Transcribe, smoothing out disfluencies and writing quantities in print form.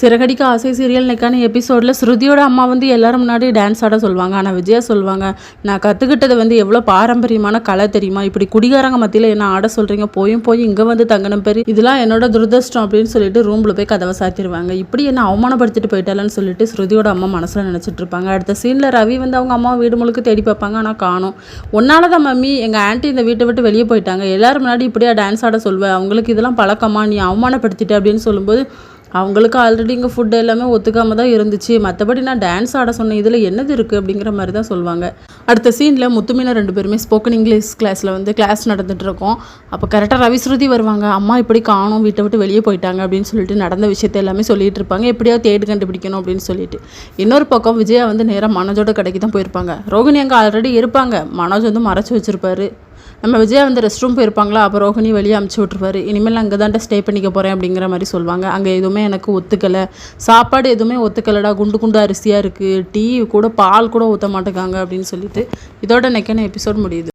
சிறகடிக்க ஆசை சீரியல் நெக்கான எபிசோடில் ஸ்ருதியோட அம்மா வந்து எல்லாரும் முன்னாடி டான்ஸ் ஆட சொல்லுவாங்க. ஆனால் விஜயா சொல்லுவாங்க, நான் கற்றுக்கிட்டது வந்து எவ்வளோ பாரம்பரியமான கலை தெரியுமா, இப்படி குடிகாரங்க மத்தியில் என்ன ஆட சொல்கிறீங்க, போய் இங்கே வந்து தங்கணும் பேர், இதெல்லாம் என்னோட துரதிருஷ்டம் அப்படின்னு சொல்லிட்டு ரூமில் போய் கதவை சாத்திடுவாங்க. இப்படி என்ன அவமானப்படுத்திட்டு போயிட்டாலன்னு சொல்லிட்டு ஸ்ருதியோட அம்மா மனசில் நினச்சிட்டு இருப்பாங்க. அடுத்த சீனில் ரவி வந்து அவங்க அம்மா வீடு முழுக்க தேடி பார்ப்பாங்க. ஆனால் காணும். ஒன்னால தான் மம்மி எங்கள் ஆண்டி இந்த வீட்டை விட்டு வெளியே போயிட்டாங்க, எல்லாரும் முன்னாடி இப்படியா டான்ஸ் ஆட சொல்வேன், அவங்களுக்கு இதெல்லாம் பழக்கமா, நீ அவமானப்படுத்திட்ட அப்படின்னு சொல்லும்போது அவங்களுக்கு ஆல்ரெடி இங்கே ஃபுட் எல்லாமே ஒத்துக்காமல் தான் இருந்துச்சு, மற்றபடி நான் டான்ஸ் ஆட சொன்னேன், இதில் என்னது இருக்குது அப்படிங்கிற மாதிரி தான் சொல்லுவாங்க. அடுத்த சீனில் முத்துமீனா 2 பேருமே ஸ்போக்கன் இங்கிலீஷ் கிளாஸில் வந்து கிளாஸ் நடந்துகிட்டு இருக்கோம். அப்போ கரெக்டாக ரவி ஸ்ருதி வருவாங்க. அம்மா இப்படி காணும், வீட்டை விட்டு வெளியே போயிட்டாங்க அப்படின்னு சொல்லிட்டு நடந்த விஷயத்த எல்லாமே சொல்லிட்டு இருப்பாங்க. எப்படியாவது தேடி கண்டுபிடிக்கணும் அப்படின்னு சொல்லிட்டு. இன்னொரு பக்கம் விஜயா வந்து நேராக மனோஜோட கடைக்கு தான் போயிருப்பாங்க. ரோகிணி அங்கே ஆல்ரெடி இருப்பாங்க, மனோஜ் வந்து மறைச்சி வச்சுருப்பாரு. நம்ம விஜயா வந்து ரெஸ்ட் ரூம் போயிருப்பாங்களா, அப்போ ரோஹிணி வெளியே அமுச்சு விட்ருவாரு. இனிமேல் அங்கே தான் ஸ்டே பண்ணிக்க போகிறேன் அப்படிங்கிற மாதிரி சொல்லுவாங்க. அங்கே எதுவுமே எனக்கு ஒத்துக்கலை, சாப்பாடு எதுவுமே ஒத்துக்கலைடா, குண்டு அரிசியாக இருக்குது, டீ கூட பால் கூட ஊற்ற மாட்டேங்காங்க அப்படின்னு சொல்லிட்டு இதோட நெக்கான எபிசோட் முடியுது.